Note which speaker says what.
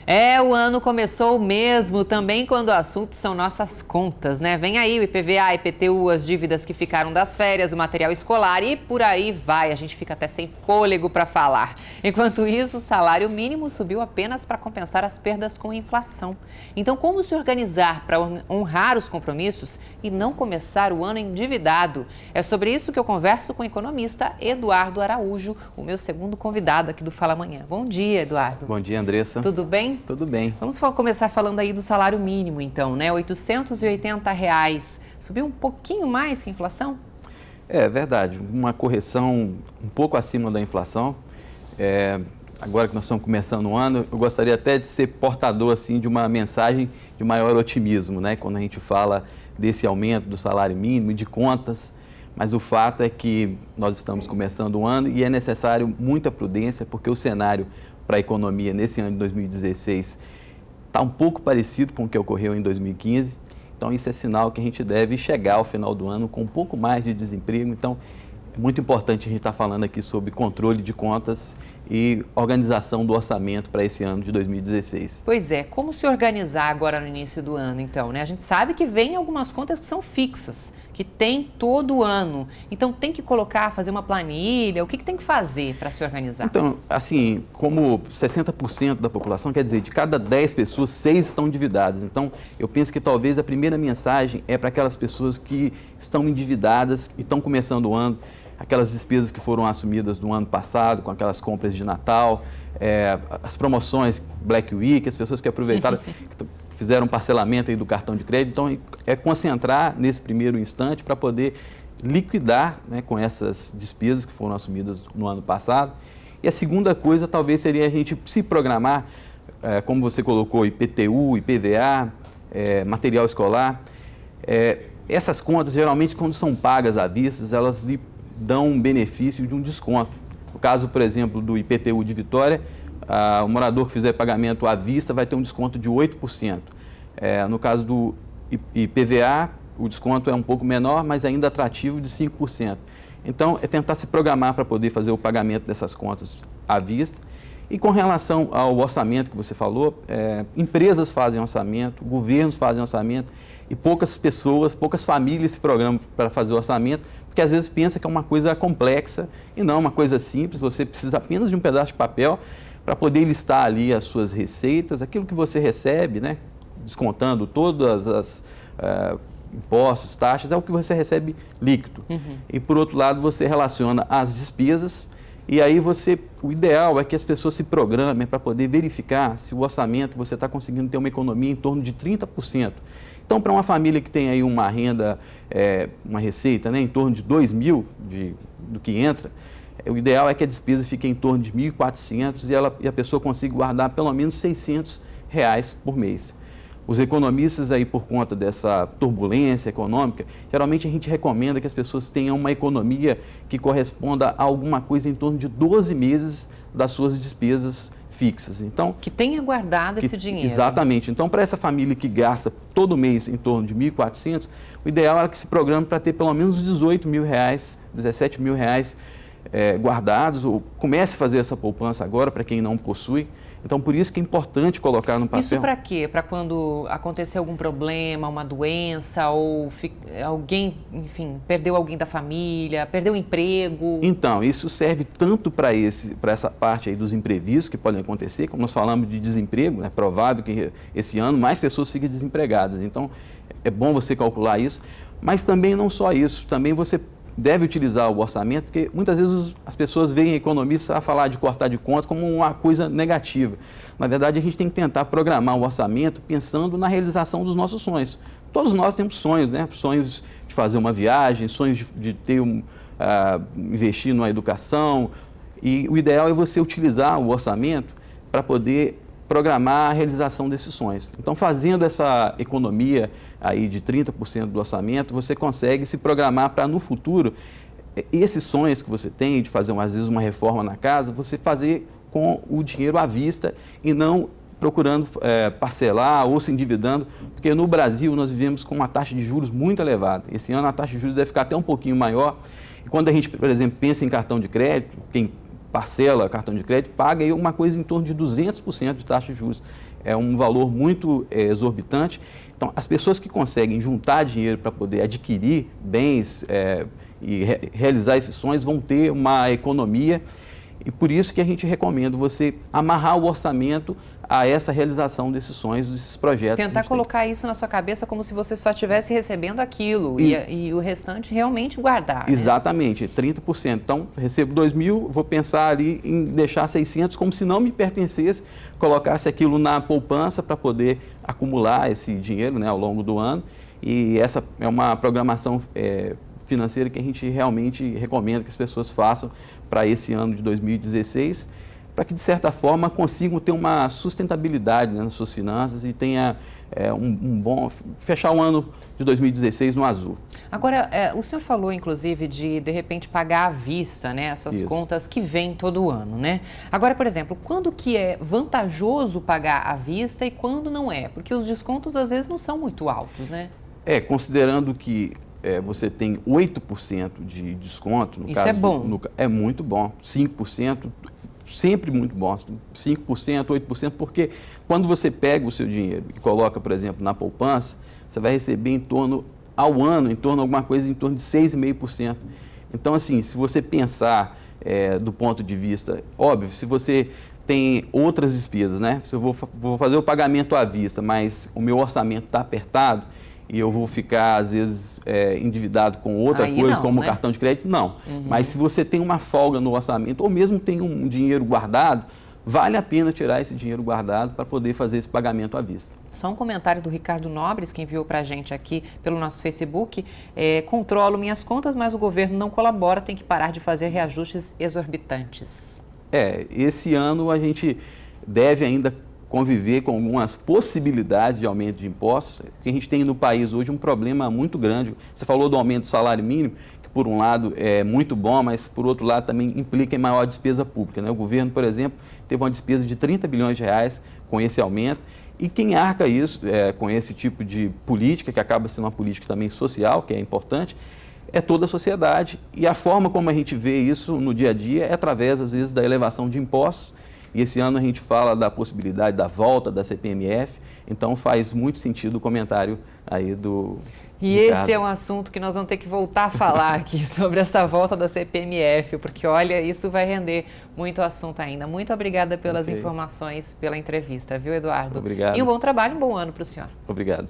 Speaker 1: O ano começou mesmo, também quando o assunto são nossas contas, né? Vem aí o IPVA, IPTU, as dívidas que ficaram das férias, o material escolar e por aí vai. A gente fica até sem fôlego para falar. Enquanto isso, o salário mínimo subiu apenas para compensar as perdas com a inflação. Então, como se organizar para honrar os compromissos e não começar o ano endividado? É sobre isso que eu converso com o economista Eduardo Araújo, o meu segundo convidado aqui do Fala Amanhã. Bom dia, Eduardo.
Speaker 2: Bom dia, Andressa.
Speaker 1: Tudo bem?
Speaker 2: Tudo bem.
Speaker 1: Vamos começar falando aí do salário mínimo, então, né? R$880. Subiu um pouquinho mais que a inflação?
Speaker 2: É verdade, uma correção um pouco acima da inflação. Agora que nós estamos começando o ano, eu gostaria até de ser portador assim, de uma mensagem de maior otimismo, né? Quando a gente fala desse aumento do salário mínimo e de contas. Mas o fato é que nós estamos começando o ano e é necessário muita prudência, porque o cenário para a economia nesse ano de 2016 está um pouco parecido com o que ocorreu em 2015. Então, isso é sinal que a gente deve chegar ao final do ano com um pouco mais de desemprego. Então, é muito importante a gente estar falando aqui sobre controle de contas e organização do orçamento para esse ano de 2016.
Speaker 1: Pois é, como se organizar agora no início do ano, então, né? A gente sabe que vem algumas contas que são fixas, que tem todo ano. Então, tem que fazer uma planilha, o que tem que fazer para se organizar?
Speaker 2: Então, assim, como 60% da população, quer dizer, de cada 10 pessoas, 6 estão endividadas. Então, eu penso que talvez a primeira mensagem é para aquelas pessoas que estão endividadas e estão começando o ano, aquelas despesas que foram assumidas no ano passado, com aquelas compras de Natal, as promoções Black Week, as pessoas que aproveitaram, que fizeram parcelamento aí do cartão de crédito. Então, é concentrar nesse primeiro instante para poder liquidar, né, com essas despesas que foram assumidas no ano passado. E a segunda coisa talvez seria a gente se programar, como você colocou, IPTU, IPVA, material escolar. Essas contas, geralmente, quando são pagas à vista, elas lhe dão um benefício de um desconto. No caso, por exemplo, do IPTU de Vitória, o morador que fizer pagamento à vista vai ter um desconto de 8%. No caso do IPVA, o desconto é um pouco menor, mas ainda atrativo, de 5%. Então, é tentar se programar para poder fazer o pagamento dessas contas à vista. E com relação ao orçamento que você falou, empresas fazem orçamento, governos fazem orçamento e poucas pessoas, poucas famílias se programam para fazer o orçamento, porque às vezes pensa que é uma coisa complexa e não uma coisa simples. Você precisa apenas de um pedaço de papel para poder listar ali as suas receitas, aquilo que você recebe, né, descontando todas as impostos, taxas, é o que você recebe líquido. Uhum. E por outro lado, você relaciona as despesas e aí o ideal é que as pessoas se programem para poder verificar se o orçamento você está conseguindo ter uma economia em torno de 30%. Então, para uma família que tem aí uma renda, uma receita, né, em torno de 2 mil do que entra, o ideal é que a despesa fique em torno de 1.400 e a pessoa consiga guardar pelo menos R$600 por mês. Os economistas aí, por conta dessa turbulência econômica, geralmente a gente recomenda que as pessoas tenham uma economia que corresponda a alguma coisa em torno de 12 meses das suas despesas fixas. Então,
Speaker 1: que tenha guardado esse dinheiro.
Speaker 2: Exatamente. Então, para essa família que gasta todo mês em torno de 1.400, o ideal é que se programe para ter pelo menos R$18 mil, R$17 mil guardados, ou comece a fazer essa poupança agora para quem não possui. Então, por isso que é importante colocar no papel.
Speaker 1: Isso para quê? Para quando acontecer algum problema, uma doença, ou alguém, enfim, perdeu alguém da família, perdeu o emprego?
Speaker 2: Então, isso serve tanto para essa parte aí dos imprevistos que podem acontecer, como nós falamos de desemprego, é provável que esse ano mais pessoas fiquem desempregadas. Então, é bom você calcular isso, mas também não só isso, também você deve utilizar o orçamento, porque muitas vezes as pessoas veem economistas a falar de cortar de conta como uma coisa negativa. Na verdade, a gente tem que tentar programar o orçamento pensando na realização dos nossos sonhos. Todos nós temos sonhos, né? Sonhos de fazer uma viagem, sonhos de ter investir numa educação. E o ideal é você utilizar o orçamento para poder programar a realização desses sonhos. Então, fazendo essa economia aí de 30% do orçamento, você consegue se programar para, no futuro, esses sonhos que você tem de fazer, às vezes, uma reforma na casa, você fazer com o dinheiro à vista e não procurando parcelar ou se endividando, porque no Brasil nós vivemos com uma taxa de juros muito elevada. Esse ano a taxa de juros deve ficar até um pouquinho maior. E quando a gente, por exemplo, pensa em cartão de crédito, quem parcela cartão de crédito, paga aí uma coisa em torno de 200% de taxa de juros. É um valor muito exorbitante. Então, as pessoas que conseguem juntar dinheiro para poder adquirir bens e realizar esses sonhos vão ter uma economia. E por isso que a gente recomenda você amarrar o orçamento a essa realização desses sonhos, desses projetos.
Speaker 1: Tentar colocar isso na sua cabeça como se você só estivesse recebendo aquilo e o restante realmente guardar.
Speaker 2: Exatamente, 30%. Então, recebo 2 mil, vou pensar ali em deixar 600 como se não me pertencesse, colocasse aquilo na poupança para poder acumular esse dinheiro, né, ao longo do ano. E essa é uma programação financeira que a gente realmente recomenda que as pessoas façam para esse ano de 2016, para que, de certa forma, consigam ter uma sustentabilidade, né, nas suas finanças e tenha fechar o ano de 2016 no azul.
Speaker 1: Agora, o senhor falou, inclusive, de repente, pagar à vista, né, essas contas que vêm todo ano, né? Agora, por exemplo, quando que é vantajoso pagar à vista e quando não é? Porque os descontos, às vezes, não são muito altos, né?
Speaker 2: Considerando que você tem 8% de desconto, no
Speaker 1: Isso
Speaker 2: caso
Speaker 1: é bom.
Speaker 2: é muito bom, 5%, sempre muito bom, 5%, 8%, porque quando você pega o seu dinheiro e coloca, por exemplo, na poupança, você vai receber em torno de alguma coisa em torno de 6,5%. Então, assim, se você pensar do ponto de vista, óbvio, se você tem outras despesas, né? Se eu vou fazer o pagamento à vista, mas o meu orçamento está apertado, e eu vou ficar, às vezes, endividado com outra coisa, como o cartão de crédito, não. Mas se você tem uma folga no orçamento, ou mesmo tem um dinheiro guardado, vale a pena tirar esse dinheiro guardado para poder fazer esse pagamento à vista.
Speaker 1: Só um comentário do Ricardo Nobres, que enviou para a gente aqui pelo nosso Facebook. Controlo minhas contas, mas o governo não colabora, tem que parar de fazer reajustes exorbitantes.
Speaker 2: Esse ano a gente deve ainda conviver com algumas possibilidades de aumento de impostos, porque a gente tem no país hoje um problema muito grande. Você falou do aumento do salário mínimo, que por um lado é muito bom, mas por outro lado também implica em maior despesa pública, né? O governo, por exemplo, teve uma despesa de 30 bilhões de reais com esse aumento, e quem arca isso com esse tipo de política, que acaba sendo uma política também social, que é importante, é toda a sociedade. E a forma como a gente vê isso no dia a dia é através, às vezes, da elevação de impostos. E esse ano a gente fala da possibilidade da volta da CPMF, então faz muito sentido o comentário aí do Ricardo.
Speaker 1: Esse é um assunto que nós vamos ter que voltar a falar aqui sobre essa volta da CPMF, porque olha, isso vai render muito assunto ainda. Muito obrigada pelas informações, pela entrevista, viu, Eduardo?
Speaker 2: Obrigado.
Speaker 1: E um bom trabalho, um bom ano para o senhor.
Speaker 2: Obrigado.